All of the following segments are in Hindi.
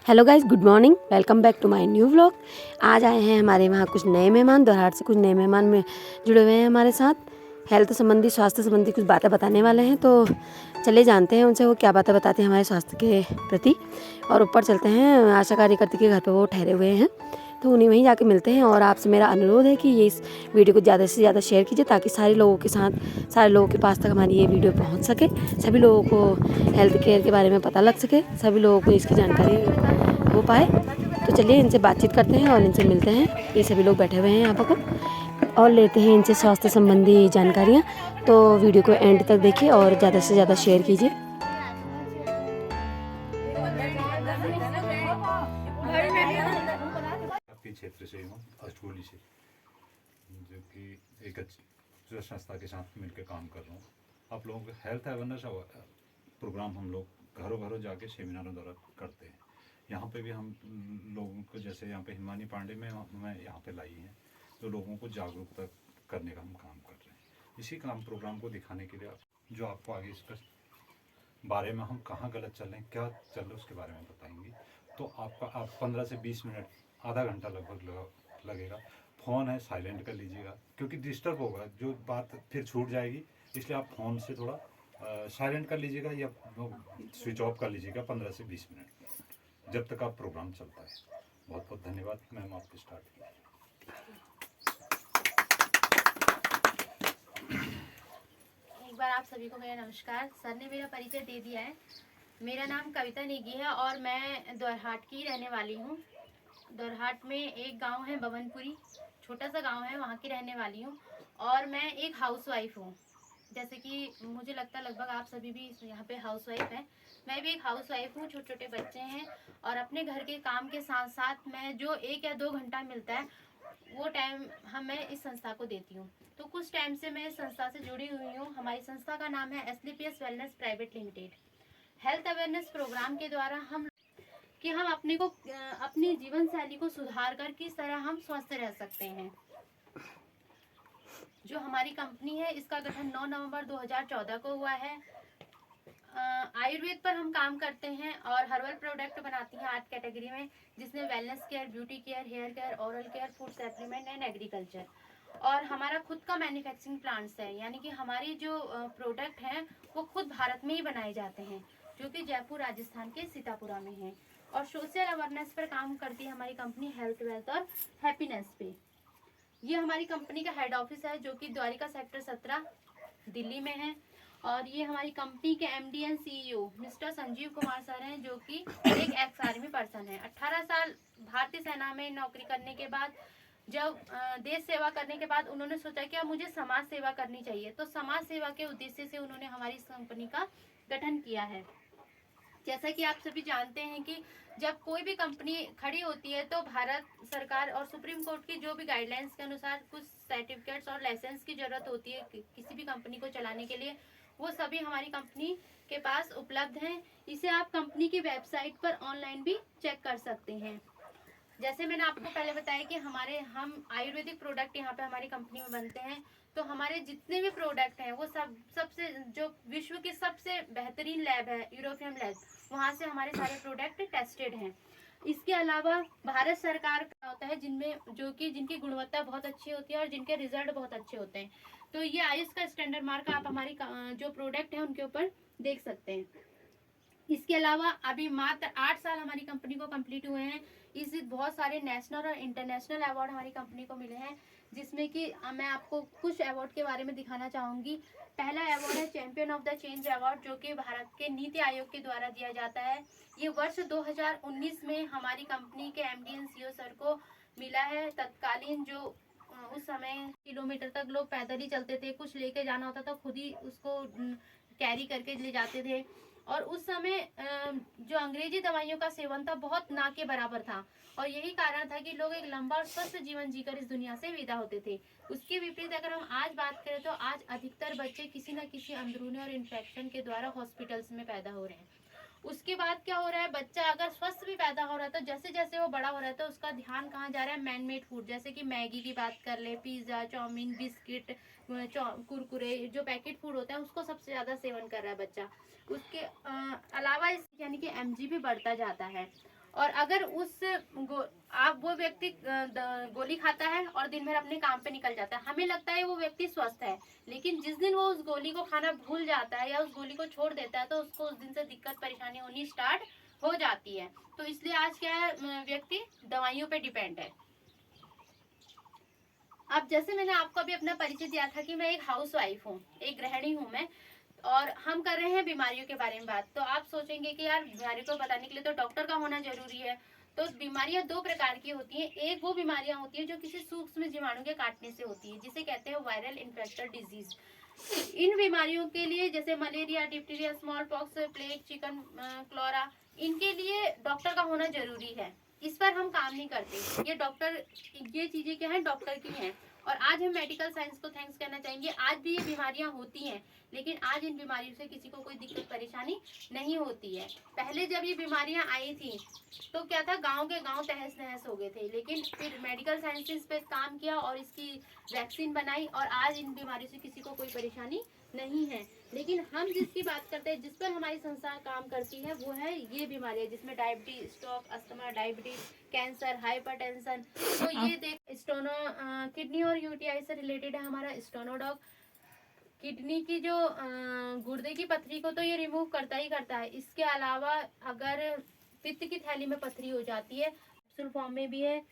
Hello guys, good morning. Welcome back to my new vlog. आज आए हैं हमारे वहाँ कुछ नए मेहमान, दोरहाट से कुछ नए मेहमान में जुड़े हुए हैं हमारे साथ। हेल्थ संबंधी, स्वास्थ्य संबंधी कुछ बातें बताने वाले हैं, तो चले जानते हैं उनसे वो क्या बातें बताते हैं हमारे स्वास्थ्य के प्रति। और ऊपर चलते हैं, आशा कार्यकर्ता के घर पर वो ठहरे हुए हैं, तो उन्हीं वहीं जाके मिलते हैं। और आपसे मेरा अनुरोध है कि ये इस वीडियो को ज़्यादा से ज़्यादा शेयर कीजिए, ताकि सारे लोगों के पास तक हमारी ये वीडियो पहुँच सके, सभी लोगों को हेल्थ केयर के बारे में पता लग सके, सभी लोगों को इसकी जानकारी हो पाए। तो चलिए इनसे बातचीत करते हैं और इनसे मिलते हैं। ये सभी लोग बैठे हुए हैं यहाँ पर और लेते हैं इनसे स्वास्थ्य संबंधी जानकारियाँ। तो वीडियो को एंड तक देखिए और ज़्यादा से ज़्यादा शेयर कीजिए। आपके क्षेत्र से हूँ, अष्टकोली से, जो कि एक अच्छी संस्था के साथ मिलकर काम कर रहा हूँ। आप लोगों को हेल्थ अवेयरनेस प्रोग्राम हम लोग घरों घरों जाके सेमिनारों द्वारा करते हैं। यहाँ पे भी हम लोगों को, जैसे यहाँ पे हिमानी पांडे में हमें यहाँ पे लाई हैं, तो लोगों को जागरूकता करने का हम काम कर रहे हैं। इसी काम प्रोग्राम को दिखाने के लिए जो आपको आगे इसका बारे में हम कहाँ गलत चल रहे हैं, क्या चल रहा है, उसके बारे में बताएंगे। तो आप 15 से 20 मिनट, आधा घंटा लगभग लगेगा। फ़ोन है साइलेंट कर लीजिएगा, क्योंकि डिस्टर्ब होगा, जो बात फिर छूट जाएगी। इसलिए आप फ़ोन से थोड़ा साइलेंट कर लीजिएगा या स्विच ऑफ कर लीजिएगा 15 से 20 मिनट, जब तक आप प्रोग्राम चलता है। बहुत बहुत धन्यवाद। मैम, आपको स्टार्ट किया। एक बार आप सभी को मेरा नमस्कार। सर ने मेरा परिचय दे दिया है। मेरा नाम कविता नेगी है और मैं दोरहाट की रहने वाली हूँ। दोरहाट में एक गांव है बवनपुरी, छोटा सा गांव है, वहाँ की रहने वाली हूँ। और मैं एक हाउसवाइफ हूँ। जैसे कि मुझे लगता है लगभग आप सभी भी यहाँ पे हाउसवाइफ हैं। मैं भी एक हाउसवाइफ हूँ। छोटे छोटे बच्चे हैं और अपने घर के काम के साथ साथ मैं जो 1 या 2 घंटा मिलता है वो टाइम मैं इस संस्था को देती हूँ। तो कुछ टाइम से मैं इस संस्था से जुड़ी हुई हूँ। हमारी संस्था का नाम है SLPS wellness private limited. Health awareness program के द्वारा हम अपनी जीवन शैली को सुधार कर किस तरह हम स्वस्थ रह सकते हैं। जो हमारी कंपनी है, इसका गठन 9 नवंबर 2014 को हुआ है। आयुर्वेद पर हम काम करते हैं और हर्बल प्रोडक्ट बनाती हैं 8 कैटेगरी में, जिसमें wellness care, beauty care, hair care, oral care, food supplement and agriculture. और हमारा खुद का मैन्युफैक्चरिंग प्लांट्स है, यानी कि हमारी जो प्रोडक्ट हैं वो खुद भारत में ही बनाए जाते हैं, जो कि जयपुर राजस्थान के सीतापुरा में है। और सोशल अवेयरनेस पर काम करती है हमारी कंपनी, हेल्थ, वेल्थ और हैप्पीनेस पे। ये हमारी कंपनी का हेड ऑफिस है, जो कि द्वारिका सेक्टर 17 दिल्ली में है। और ये हमारी कंपनी के MD and CEO mister Sanjeev Kumar sir हैं, जो कि एक एक्स आर्मी पर्सन है। 18 साल भारतीय सेना में नौकरी करने के बाद, जब देश सेवा करने के बाद उन्होंने सोचा कि अब मुझे समाज सेवा करनी चाहिए, तो समाज सेवा के उद्देश्य से उन्होंने हमारी इस कंपनी का गठन किया है। जैसा कि आप सभी जानते हैं कि जब कोई भी कंपनी खड़ी होती है तो भारत सरकार और सुप्रीम कोर्ट की जो भी गाइडलाइंस के अनुसार कुछ सर्टिफिकेट्स और लाइसेंस की जरूरत होती है किसी भी कंपनी को चलाने के लिए, वो सभी हमारी कंपनी के पास उपलब्ध हैं। इसे आप कंपनी की वेबसाइट पर ऑनलाइन भी चेक कर सकते हैं। जैसे मैंने आपको पहले बताया कि हम आयुर्वेदिक प्रोडक्ट यहाँ पे हमारी कंपनी में बनते हैं। तो हमारे जितने भी प्रोडक्ट हैं वो सबसे जो विश्व की सबसे बेहतरीन लैब है, यूरोपियन लैब, वहाँ से हमारे सारे प्रोडक्ट टेस्टेड हैं। इसके अलावा भारत सरकार का होता है जिनकी गुणवत्ता बहुत अच्छी होती है और जिनके रिजल्ट बहुत अच्छे होते हैं। तो ये आयुष का स्टैंडर्ड मार्क आप हमारी जो प्रोडक्ट है उनके ऊपर देख सकते हैं। इसके अलावा अभी मात्र 8 साल हमारी कंपनी को कंप्लीट हुए हैं। इस बहुत सारे नेशनल और इंटरनेशनल अवार्ड हमारी कंपनी को मिले हैं, जिसमें कि मैं आपको कुछ अवार्ड के बारे में दिखाना चाहूंगी। पहला अवार्ड है champion of the change award, जो कि भारत के नीति आयोग के द्वारा दिया जाता है। ये वर्ष 2019 में हमारी कंपनी के MD एंड CEO सर को मिला है। तत्कालीन जो उस समय किलोमीटर तक लोग पैदल ही चलते थे, कुछ लेके जाना होता था खुद ही उसको कैरी करके ले जाते थे। और उस समय जो अंग्रेजी दवाइयों का सेवन था बहुत ना के बराबर था, और यही कारण था कि लोग एक लंबा और स्वस्थ जीवन जीकर इस दुनिया से विदा होते थे। उसके विपरीत अगर हम आज बात करें तो आज अधिकतर बच्चे किसी न किसी अंदरूनी और इन्फेक्शन के द्वारा हॉस्पिटल्स में पैदा हो रहे हैं। उसके बाद क्या हो रहा है, बच्चा अगर स्वस्थ भी पैदा हो रहा है तो जैसे जैसे वो बड़ा हो रहा है तो उसका ध्यान कहाँ जा रहा है, मैन मेड फूड, जैसे कि मैगी की बात कर ले, पिज्जा, चाउमीन, बिस्किट, कुरकुरे, जो पैकेट फूड होता है उसको सबसे ज्यादा सेवन कर रहा है बच्चा। उसके अलावा यानी कि MG भी बढ़ता जाता है। और अगर आप वो व्यक्ति गोली खाता है और दिन भर अपने काम पे निकल जाता है, हमें लगता है वो व्यक्ति स्वस्थ है, लेकिन जिस दिन वो उस गोली को खाना भूल जाता है या उस गोली को छोड़ देता है तो उसको उस दिन से दिक्कत परेशानी होनी स्टार्ट हो जाती है। तो इसलिए आज क्या है, व्यक्ति दवाइयों पे डिपेंड है। अब जैसे मैंने आपको अभी अपना परिचय दिया था कि मैं एक हाउसवाइफ हूँ, एक गृहिणी हूँ मैं, और हम कर रहे हैं बीमारियों के बारे में बात। तो आप सोचेंगे कि यार बीमारियों को बताने के लिए तो डॉक्टर का होना जरूरी है। तो बीमारियां दो प्रकार की होती हैं। एक वो बीमारियां होती हैं जो किसी सूक्ष्म जीवाणु के काटने से होती है, जिसे कहते हैं वायरल इन्फेक्शन डिजीज। इन बीमारियों के लिए जैसे malaria, diphtheria, smallpox, plague, chicken cholera, इनके लिए डॉक्टर का होना जरूरी है। इस पर हम काम नहीं करते। ये चीजें क्या है, डॉक्टर की हैं। और आज हम मेडिकल साइंस को थैंक्स करना चाहेंगे। आज भी ये बीमारियां होती हैं, लेकिन आज इन बीमारियों से किसी को कोई दिक्कत परेशानी नहीं होती है। पहले जब ये बीमारियां आई थी तो क्या था, गांव के गांव तहस नहस हो गए थे, लेकिन फिर मेडिकल साइंस इस पे काम किया और इसकी वैक्सीन बनाई और आज इन बीमारियों से किसी को कोई परेशानी नहीं है। लेकिन हम जिसकी बात करते हैं, जिस पर हमारी संस्था काम करती है, वो है ये बीमारियां, जिसमें diabetes, stroke, asthma, diabetes, cancer, hypertension. तो ये देख किडनी और यूटीआई से रिलेटेड है हमारा स्टोनोडॉग। किडनी की जो गुर्दे की पथरी को तो ये रिमूव करता ही करता है। इसके अलावा अगर पित्त की थैली में पथरी हो जाती है, कैप्सूल फॉर्म में भी है।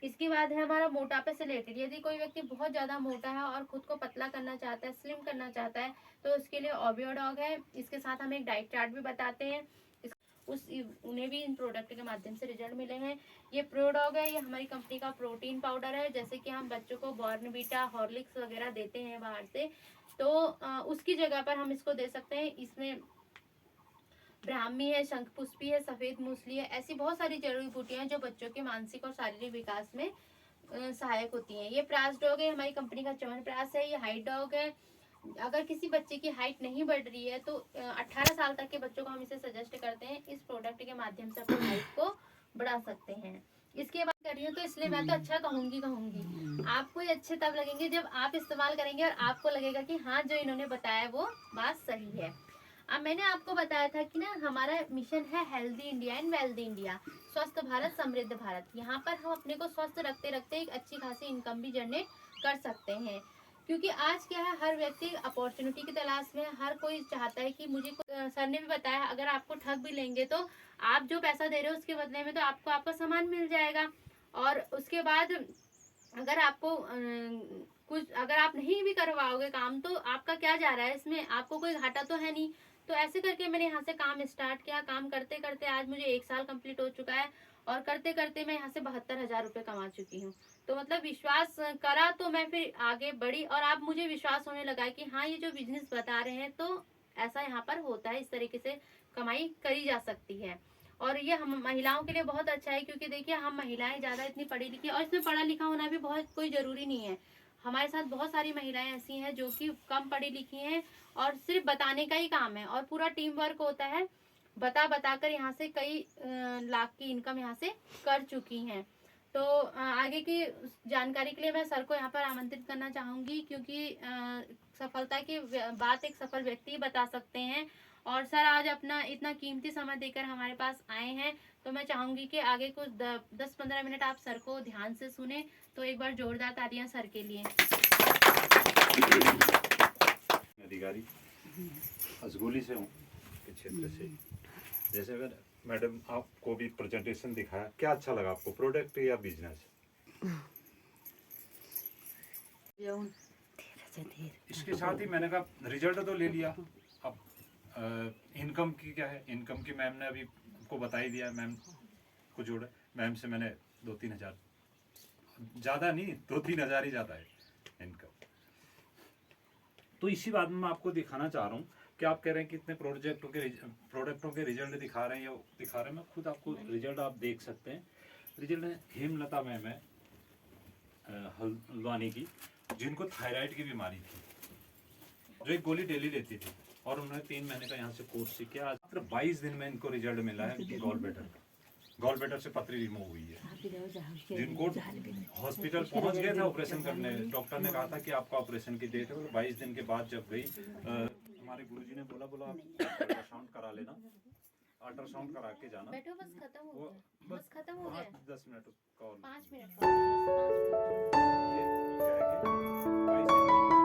इसके बाद है हमारा मोटापे से रिलेटेड। यदि कोई व्यक्ति बहुत ज्यादा मोटा है और खुद को पतला करना चाहता है, स्लिम करना चाहता है, तो उसके लिए ओबियोडॉग है। इसके साथ हम एक डाइट चार्ट भी बताते हैं। उन्हें भी इन प्रोडक्ट के माध्यम से रिजल्ट मिले हैं। ये प्रोडॉग है, ये हमारी कंपनी का प्रोटीन पाउडर है। जैसे कि हम बच्चों को बॉर्नवीटा, हॉर्लिक्स वगैरह देते हैं बाहर से, तो उसकी जगह पर हम इसको दे सकते हैं। इसमें ब्राह्मी है, शंखपुष्पी है, सफेद मूसली है, ऐसी बहुत सारी जड़ी बूटियां हैं जो बच्चों के मानसिक और शारीरिक विकास में सहायक होती हैं। ये प्रास डॉग है, हमारी कंपनी का च्यवनप्राश है। ये हाइट डॉग है। अगर किसी बच्चे की हाइट नहीं बढ़ रही है तो 18 साल तक के बच्चों को हम इसे सजेस्ट करते हैं। इस प्रोडक्ट के माध्यम से अपनी हाइट को बढ़ा सकते हैं। इसके बाद कर रही हूँ तो इसलिए मैं तो अच्छा कहूंगी। आपको ये अच्छे तब लगेंगे जब आप इस्तेमाल करेंगे और आपको लगेगा कि हाँ, जो इन्होंने बताया वो बात सही है। अब मैंने आपको बताया था कि ना हमारा मिशन है healthy India and wealthy India, स्वस्थ भारत समृद्ध भारत। यहाँ पर हम अपने को स्वस्थ रखते रखते एक अच्छी खासी इनकम भी जनरेट कर सकते हैं। क्योंकि आज क्या है, हर व्यक्ति अपॉर्चुनिटी की तलाश में है। हर कोई चाहता है कि मुझे सर ने भी बताया, अगर आपको ठग भी लेंगे तो आप जो पैसा दे रहे हो उसके बदले में तो आपको आपका सामान मिल जाएगा। और उसके बाद अगर आपको कुछ अगर आप नहीं भी करवाओगे काम तो आपका क्या जा रहा है, इसमें आपको कोई घाटा तो है नहीं। तो ऐसे करके मैंने यहाँ से काम स्टार्ट किया। काम करते करते आज मुझे 1 साल कंप्लीट हो चुका है और करते करते मैं यहाँ से 72,000 रुपये कमा चुकी हूँ। तो मतलब विश्वास करा तो मैं फिर आगे बढ़ी और अब मुझे विश्वास होने लगा कि हाँ, ये जो बिजनेस बता रहे हैं तो ऐसा यहाँ पर होता है, इस तरीके से कमाई करी जा सकती है। और ये हम महिलाओं के लिए बहुत अच्छा है, क्योंकि देखिए हम महिलाएं ज़्यादा इतनी पढ़ी लिखी, और इसमें पढ़ा लिखा होना भी बहुत कोई ज़रूरी नहीं है। हमारे साथ बहुत सारी महिलाएं ऐसी हैं जो कि कम पढ़ी लिखी हैं और सिर्फ बताने का ही काम है और पूरा टीम वर्क होता है। बता कर यहाँ से कई लाख की इनकम यहाँ से कर चुकी हैं। तो आगे की जानकारी के लिए मैं सर को यहाँ पर आमंत्रित करना चाहूँगी, क्योंकि सफलता की बात एक सफल व्यक्ति बता सकते हैं। और सर आज अपना इतना कीमती समय देकर हमारे पास आए हैं, तो मैं चाहूँगी कि आगे कुछ 10-15 मिनट आप सर को ध्यान से सुने। तो एक बार जोरदार तालियां सर के लिए। अधिकारी असगोली से हूँ के क्षेत्र से। जैसे मैडम आपको भी प्रेजेंटेशन दिखाया, क्या अच्छा लगा आपको, प्रोडक्ट या बिजनेस? इसके साथ ही मैंने कहा रिजल्ट तो ले लिया, अब इनकम की क्या है, इनकम की मैम ने अभी आपको बता ही दिया। मैम को जोड़ा, मैम से मैंने 2-3 हज़ार, ज़्यादा नहीं 2-3 हज़ार ही ज़्यादा है इनकम। तो इसी बात में मैं आपको दिखाना चाह रहा हूँ कि आप कह रहे हैं कि इतने प्रोडक्टों के रिजल्ट दिखा रहे हैं या दिखा रहे हैं, मैं खुद आपको रिजल्ट आप देख सकते हैं। रिजल्ट है हेमलता मैम है हल्द्वानी की, जिनको थायराइड की बीमारी थी, जो एक गोली डेली लेती थी और उन्होंने 3 महीने का यहाँ से कोर्स किया। मात्र 22 दिन में इनको रिजल्ट मिला है गॉल ब्लैडर से पथरी रिमूव हुई है। जिनको हॉस्पिटल पहुंच गए थे ऑपरेशन करने, डॉक्टर ने कहा था कि आपका ऑपरेशन की डेट है, और 22 दिन के बाद जब गई, हमारे गुरुजी ने बोला आप अल्ट्रासाउंड करा लेना, अल्ट्रासाउंड करा के जाना। बैठो, बस खत्म हो वो गया, बस खत्म हो गया। 5-10 मिनट कॉल 5 मिनट हो गए, बस 5 मिनट। ये क्या है कि 22 दिन